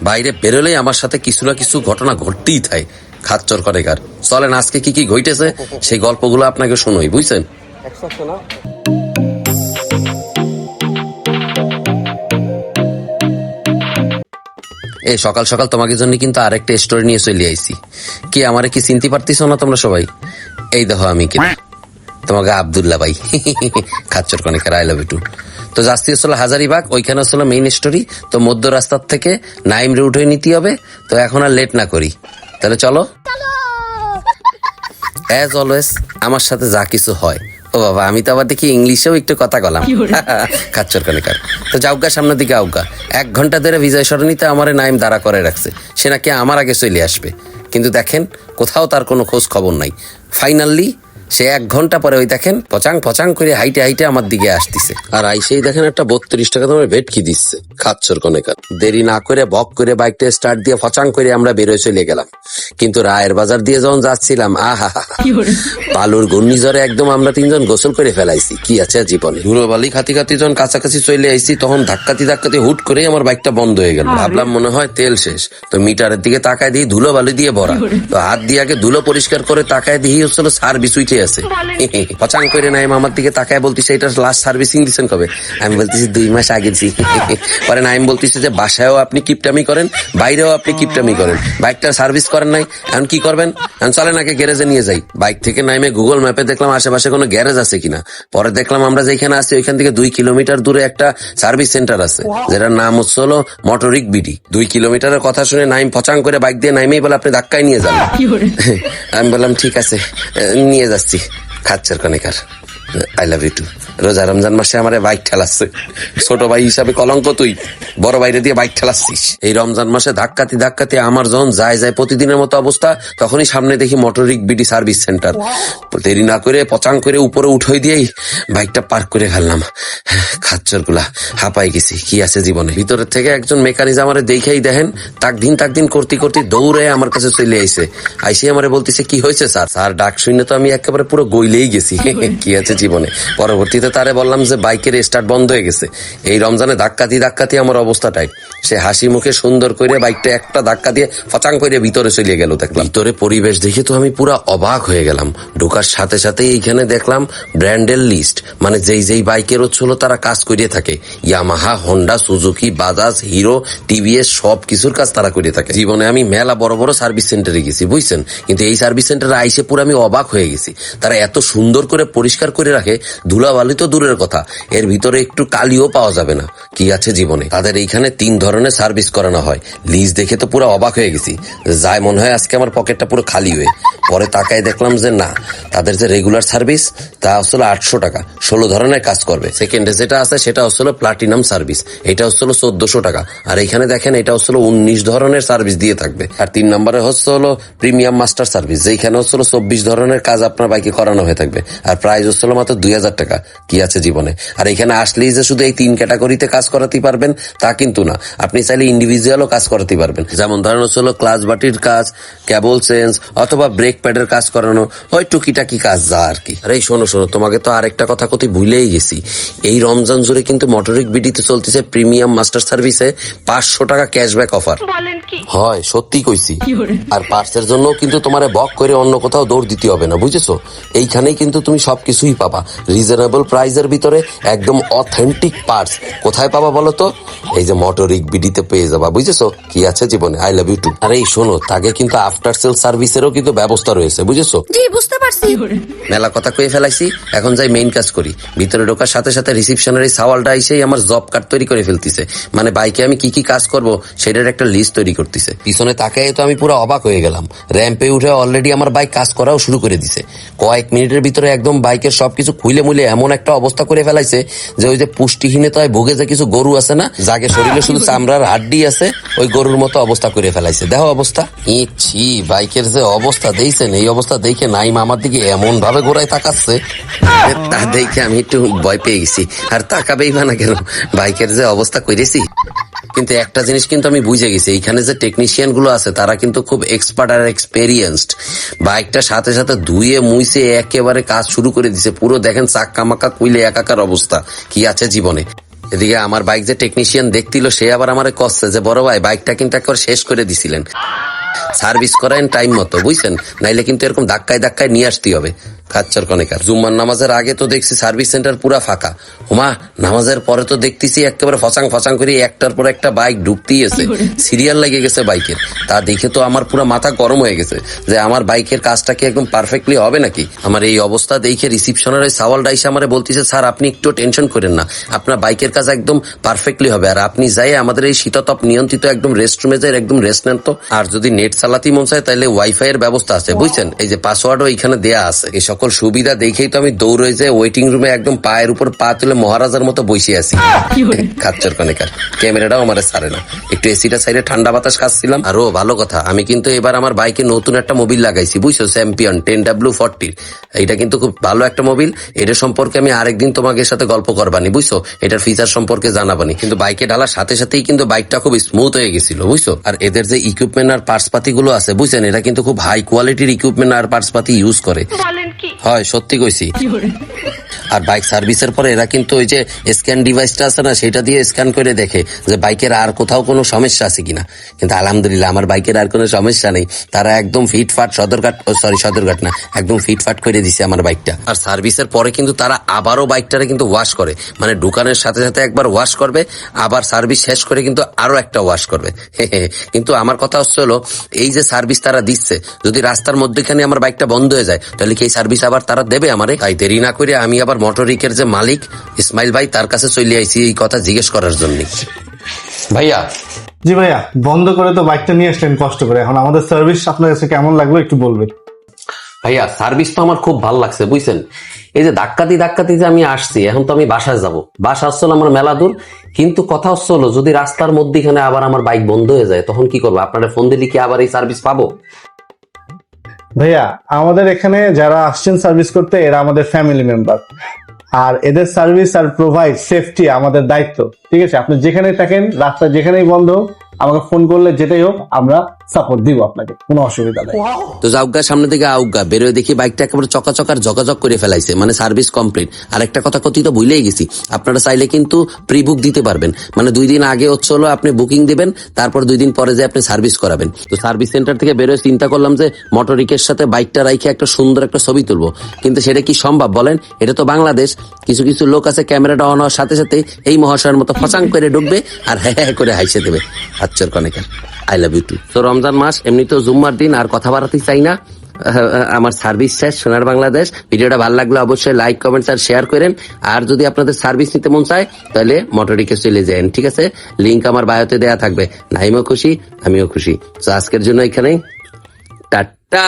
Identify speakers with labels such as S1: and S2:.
S1: বাইরে বেরোলেই আমার সাথে কিছু না কিছু ঘটনা ঘটতেই থাকে। খাচ্চর করে কার। চলেন আজকে কি কি ঘটেছে সেই গল্পগুলো আপনাকে শোনাই, বুঝছেন? এই সকাল সকাল তোমাকে জন্য কিন্তু আরেকটা স্টোরি নিয়ে চলে আইছি। কি আমারে কি চিনতে পারতেছো না তোমরা সবাই? এই দেখো আমি কি তোমাকে আব্দুল্লাহ ভাই খাচ্চর কনিকার, আই লাভ ইউ টু। তো যাচ্ছি হচ্ছিল হাজারিবাগ, ওইখানে হচ্ছিল মেইন স্টোরি। তো মধ্য রাস্তার থেকে নাইম রুট হয়ে নিতে হবে। তো এখন আর লেট না করি, তাহলে চলো। অ্যাজ অলওয়েজ আমার সাথে যা কিছু হয়, ও বাবা আমি তো আবার দেখি ইংলিশেও একটু কথা কলাম খাচ্চর কনিকার। তো যাওগা সামনের দিকে আউগা। 1 ঘন্টা ধরে বিজয় সরণিতে আমার নাইম দাঁড়া করে রাখছে, সে নাকি আমার আগে চলে আসবে। কিন্তু দেখেন কোথাও তার কোনো খোঁজ খবর নাই। ফাইনালি সে 1 ঘন্টা পরে ওই দেখেন পচাং পচাং করে হাইটে হাইটে আমার দিকে আসতেছে। আর আইসেই দেখেন একটা 32 টাকা তোমার ভেটকি দিচ্ছে খাচ্চর কনেকার। দেরি না করে বক করে বাইকটা স্টার্ট দিয়ে ফচাং করে আমরা বেরোয় চলে গেলাম। কিন্তু রায়ের বাজার দিয়ে যখন যাচ্ছিলাম, আহা বালুর ঘূর্ণিঝড়ে একদম আমরা 3 জন গোসল করে ফেলাইছি। কি আছে জীবনে। ধুলোবালি খাতি খাতি যখন কাছাকাছি চলে আইছি তখন ধাক্কাতি ধাক্কাতি হুট করে আমার বাইকটা বন্ধ হয়ে গেল। ভাবলাম মনে হয় তেল শেষ। তো মিটারের দিকে তাকায় দিই ধুলোবালি দিয়ে ভরা। তো হাত দিয়ে আগে ধুলো পরিষ্কার করে তাকায় দিই হচ্ছিল সার্ভিস উইটে আছে। পচাং করে নাইম আমার দিকে তাকায় বলতেছে এটা লাস্ট সার্ভিসিং দিচ্ছেন কবে? আমি বলতেছি 2 মাস আগে দিছি। পরে নাইম বলতেছে যে বাসায়ও আপনি কিপটামি করেন, বাইরেও আপনি কিপটামি করেন, বাইকটা সার্ভিস করেন নাই, এখন কি করবেন? এখন চলেন আগে গ্যারেজে নিয়ে যাই। বাইক থেকে নাইমে গুগল ম্যাপে দেখলাম আশেপাশে কোনো গ্যারেজ আছে কিনা। পরে দেখলাম আমরা যেখানে আছি ওইখান থেকে 2 কিলোমিটার দূরে একটা সার্ভিস সেন্টার আছে, যেটার নাম হচ্ছে হলো মোটরিক বিডি। 2 কিলোমিটারের কথা শুনে নাইম পচাং করে বাইক দিয়ে নাইমেই বলে আপনি ধাক্কায় নিয়ে যান। আমি বললাম ঠিক আছে নিয়ে যাচ্ছি। খাচ্চর কনিকার, আই লাভ ইউ টু। রোজা রমজান মাসে আমার বাইক ঠেলাচ্ছে। ছোট ভাই হিসাবে কলঙ্ক তুই, বড় বাইরে দিয়ে বাইক ঠেলাচ্ছিস। এই রমজান মাসে ধাক্কাতি ধাক্কাতি আমার যখন যায় প্রতিদিনের মতো অবস্থা, তখনই সামনে দেখি মোটরিক বিডি সার্ভিস সেন্টার। দেরি না করে পচাং করে উপরে উঠে দিয়েই বাইকটা পার্ক করে ফেললাম। খাচ্চর গুলা হাঁপাই গেছি। কি আছে জীবনে। ভিতরের থেকে একজন মেকানিক আমারে দেখেই দেখেন তাক দিন করতে করতে দৌড়ে আমার কাছে চলে আইসে। আইসে আমারে বলতেছে কি হয়েছে স্যার? স্যার ডাক শুনে তো আমি একেবারে পুরো গইলেই গেছি। কি আছে জীবনে। পরবর্তীতে তারে বললাম যে বাইকের স্টার্ট বন্ধ হয়ে গেছে। এই রমজানে ধাক্কাতি আমার অবস্থাটাই। সে হাসি মুখে সুন্দর করে বাইকটা একটা ধাক্কা দিয়ে ফচাং করে ভিতরে চলে গেল। দেখলাম ভিতরে পরিবেশ দেখে তো আমি পুরা অবাক হয়ে গেলাম। ঢোকার সাথে সাথে এইখানে দেখলাম ব্র্যান্ডের লিস্ট, মানে যেই বাইকের হচ্ছিল তারা কাজ করে থাকে। Yamaha, Honda, Suzuki, Bajaj, hero, TVS সব কিছুর কাজ তারা করে থাকে। জীবনে আমি মেলা বড় বড় সার্ভিস সেন্টারে গেছি বুঝছেন, কিন্তু এই সার্ভিস সেন্টারে আইসে পুরো আমি অবাক হয়ে গেছি। তারা এত সুন্দর করে পরিষ্কার করে রাখে, ধুলাবালি তো দূরের কথা, এর ভিতরে একটু কালিও পাওয়া যাবে না। কি আছে জীবনে। তাদের এইখানে 3 ধরনের সার্ভিস করানো হয়। লিস্ট দেখে তো পুরো অবাক হয়ে গেছি। যাই মনে হয় আজকে আমার পকেটটা পুরো খালি হয়ে। পরে তাকায় দেখলাম যে না, তাদের যে রেগুলার সার্ভিস তা হচ্ছিল 800 টাকা, 16 ধরনের কাজ করবে। সেকেন্ডে যেটা আছে সেটা হচ্ছিল প্লাটিনাম সার্ভিস, এটা হচ্ছিল 1400 টাকা। আর এখানে দেখেন এটা হচ্ছিল 19 ধরনের সার্ভিস দিয়ে থাকবে। আর 3 নম্বরে হচ্ছে হলো প্রিমিয়াম মাস্টার সার্ভিস, যেখানে হচ্ছিল 24 ধরনের কাজ আপনার বাইকে করানো হয়ে থাকবে। আর প্রাইস হচ্ছিল মাত্র 2000 টাকা। কি আছে জীবনে। আর এখানে আসলেই যে শুধু এই 3 ক্যাটাগরিতে কাজ করাতে পারবেন তা কিন্তু না, আপনি চাইলে ইন্ডিভিজুয়ালও কাজ করাতে পারবেন। যেমন ধরেন হচ্ছিল ক্লাচ বাটির কাজ, কেবল চেঞ্জ অথবা ব্রেক প্যাডের কাজ করানো, ওই টুকিটাকি কাজ যা আর কি। আরে শোনো তোমাকে তো আরেকটা কথা কতি ভুলেই গেছি। এই রমজান জুড়ে কিন্তু মোটরিক বিডিতে চলতেছে প্রিমিয়াম মাস্টার সার্ভিসে 500 টাকা ক্যাশব্যাক অফার। হয় সত্যি কইছি। আর পার্টসের জন্য কিন্তু তোমার বক করে অন্য কোথাও দৌড় দিতে হবে না, বুঝেছো? এইখানেই কিন্তু তুমি সবকিছুই পাবা রিজনেবল প্রাইসের ভিতরে, একদম অথেন্টিক পার্টস। কোথায় পাবা বলো তো? এই যে মোটরিক বিডিতে পেয়ে যাবা, বুঝেছো? কি আছে জীবনে। I love you too. আরে এই শোনো, তাকে কিন্তু আফটার সেল সার্ভিসেরও কিন্তু ব্যবস্থা রয়েছে, বুঝেছো?
S2: জি বুঝতে পারছি।
S1: মেলা কথা কয়ে ফেলাইছি, এখন যাই মেইন কাজ করি। ভিতরে ঢোকার সাথে সাথে রিসিপশনের এই সাওয়ালটা এসেই আমার জব কার্ড তৈরি করে ফেলতেছে, মানে বাইকে আমি কি কি কাজ করব সেটার একটা লিস্ট তৈরি করতেছে। পিছনে তাকায় তো আমি পুরো অবাক হয়ে গেলাম। র্যাম্পে উঠে অলরেডি আমার বাইক কাজ করাও শুরু করে দিছে। কয়েক মিনিটের ভিতরে একদম বাইকের সবকিছু খুলে মুলে এমন একটা অবস্থা করে ফেলাইছে যে ওই যে পুষ্টিহীনতায় ভোগে যে কিছু গরু আছে না, যাকে শরীরে শুধু চামড়ার হাড্ডি আছে, ওই গরুর মতো অবস্থা করে ফেলাইছে। দেখো অবস্থা। ছি, বাইকের যে অবস্থা দেখছেন, এই অবস্থা দেখে নাইম আমার দিকে এমন ভাবে ঘোরায় তাকাচ্ছে, তা দেখে আমি একটু ভয় পেয়ে গেছি। আর তাকাবেই বা না কেন, বাইকের যে অবস্থা করেছি। কিন্তু একটা জিনিস কিন্তু আমি বুঝে গেছি, এইখানে যে টেকনিশিয়ান গুলো আছে তারা কিন্তু খুব এক্সপার্ট আর এক্সপেরিয়েন্সড। বাইকটা সাথে সাথে ধুয়ে মুইছে একেবারে কাজ শুরু করে দিছে। পুরো দেখেন চাক্কা মাক্কা কুইলে একাকার অবস্থা। কি আছে জীবনে। এদিকে আমার বাইক যে টেকনিশিয়ান দেখছিল সে আবার আমার কচ্ছে যে বড় ভাই বাইকটা কিন্তু একবার শেষ করে দিছিলেন, সার্ভিস করেন টাইম মতো, বুঝছেন, নাইলে কিন্তু এরকম ধাক্কায় ধাক্কায় নিয়ে আসতে হবে। খাচ্চার কনেকার জুম্মার নামাজের আগে তো দেখছি সার্ভিস সেন্টার পুরা ফাঁকা, হুমা নামাজের পরে তো দেখতেছি একেবারে ফসাং ফসাং করে একটার পর একটা বাইক ঢুকতেই আছে, সিরিয়াল লেগে গেছে বাইকের। তা দেখে তো আমার পুরো মাথা গরম হয়ে গেছে যে আমার বাইকের কাজটা কি একদম পারফেক্টলি হবে নাকি। আমার এই অবস্থা দেখে রিসিপশনের ওই সাওয়াল ডাইসা আমারে বলতেছে, স্যার আপনি একটু টেনশন করেন না, আপনার বাইকের কাজ একদম পারফেক্টলি হবে, আর আপনি যাই আমাদের এই শীতাতপ নিয়ন্ত্রিত একদম রেস্টরুমে যাই একদম রেস্ট নেন তো। আর যদি নেট চালাতে মন চায় তাহলে ওয়াইফাই এর ব্যবস্থা আছে, বুঝছেন, এই যে পাসওয়ার্ডও এখানে দেয়া আছে। এই সকল সুবিধা দেখেই তো আমি দৌড়ে যে ওয়েটিং রুমে একদম পায়ের উপর পা তুলে মহারাজার মতো বসে আছি। খাচ্চর কনেকার ক্যামেরাটাও আমার ছাড়ে না, একটু এসিটা সাইডে ঠান্ডা বাতাস খাচ্ছিলাম। আরো ভালো কথা, আমি কিন্তু এবার আমার বাইকে নতুন একটা মোবিল লাগাইছি, বুঝছো, চ্যাম্পিয়ন 10W40। এটা কিন্তু খুব ভালো একটা মোবিল, এটা সম্পর্কে আমি আরেকদিন তোমাকে সাথে গল্প করবানি, বুঝছো, এটার ফিচার সম্পর্কে জানাবানি। কিন্তু বাইকে ঢালার সাথে সাথেই কিন্তু বাইকটা খুব স্মুথ হয়ে গেছিল, বুঝছো। আর এদের যে ইকুইপমেন্ট আর পার্টস পাতি গুলো আছে, বুঝছেন, এটা কিন্তু খুব হাই কোয়ালিটির ইকুইপমেন্ট আর পার্টস পাতি ইউজ করে, হয় সত্যি কইছি। আর বাইক সার্ভিসের পরে এরা কিন্তু ওই যে স্ক্যান ডিভাইসটা আছে না, সেটা দিয়ে স্ক্যান করে দেখে যে বাইকের আর কোথাও কোনো সমস্যা আছে কিনা। কিন্তু আলহামদুলিল্লাহ আমার বাইকের আর কোনো সমস্যা নেই, তারা একদম ফিটফাট সদরঘাট না, একদম ফিটফাট করে দিছে আমার বাইকটা। আর সার্ভিসের পরে কিন্তু তারা আবারও বাইকটারে কিন্তু ওয়াশ করে, মানে দোকানের সাথে সাথে একবার ওয়াশ করবে, আবার সার্ভিস শেষ করে কিন্তু আরো একটা ওয়াশ করবে। কিন্তু আমার কথা হচ্ছে হলো, এই যে সার্ভিস তারা দিচ্ছে, যদি রাস্তার মধ্যেখানে আমার বাইকটা বন্ধ হয়ে যায় তাহলে কি এই সার্ভিস আবার তারা দেবে আমারে? তাই দেরি না করে আমি আবার মোটরিকের যে মালিক ইসমাইল ভাই তার কাছে চলে আইছি এই কথা জিজ্ঞেস করার জন্য। ভাইয়া।
S2: জি ভাইয়া, বন্ধ করে তো বাইকটা নিয়ে আসলেন কষ্ট করে, এখন আমাদের সার্ভিস আপনার কাছে কেমন লাগলো একটু বলবেন।
S1: ভাইয়া সার্ভিস তো আমার খুব ভালো লাগছে, বুঝছেন, এই যে ধাক্কাতে যে আমি আসছি, এখন তো আমি বাসায় যাব, বাসা হচ্ছে আমার মেলা দূর। কিন্তু কথা হচ্ছে হলো, যদি রাস্তার মধ্যেখানে আবার আমার বাইক বন্ধ হয়ে যায় তখন কি করবো? আপনারা ফোন দিলে কি আবার এই সার্ভিস পাবো?
S2: ভাইয়া আমাদের এখানে যারা আসছেন সার্ভিস করতে এরা আমাদের ফ্যামিলি মেম্বার, আর এদের সার্ভিস আর প্রোভাইড সেফটি আমাদের দায়িত্ব। ঠিক আছে, আপনি যেখানে থাকেন, রাস্তা যেখানেই বন্ধ হোক, আমাকে ফোন করলে যেটাই হোক আমরা সাপোর্ট দিব আপনাকে, কোনো অসুবিধা নেই।
S1: তো যাওগা সামনে থেকে আউগা বেরোয় দেখি বাইকটা একেবারে চকাচকার ঝকাঝক করে ফেলাইছে, মানে সার্ভিস কমপ্লিট। আর একটা কথা কথিত ভুলেই গেছি, আপনারা চাইলে কিন্তু প্রি বুক দিতে পারবেন, মানে 2 দিন আগে হচ্ছে হলো আপনি বুকিং দিবেন, তারপর 2 দিন পরে যে আপনি সার্ভিস করাবেন। তো সার্ভিস সেন্টার থেকে বেরোয় চিন্তা করলাম যে মোটরিকের সাথে বাইকটা রাইখে একটা সুন্দর একটা ছবি তুলবো, কিন্তু সেটা কি সম্ভব বলেন? এটা তো বাংলাদেশ, কিছু কিছু লোক আছে ক্যামেরাটা অন হওয়ার সাথে সাথে এই মহাশয়ের মতো ফচাং করে ঢুকবে আর হ্যাঁ করে হাইসে দেবে। আচ্ছা কনেকার আই লাভ ইউ টু। তো রমজান মাস, এমনিতেও জুম্মার দিন, আর কথা বাড়াতে চাই না, আমার সার্ভিস শেষ। সোনার বাংলাদেশ ভিডিওটা ভালো লাগলে অবশ্যই লাইক কমেন্টস আর শেয়ার করেন। আর যদি আপনাদের সার্ভিস নিতে মন চায় তাহলে মোটরিকে চলে যান, ঠিক আছে, লিংক আমার বায়োতে দেয়া থাকবে। নাইমও খুশি, আমিও খুশি। তো আজকের জন্য এখানেই টাটা।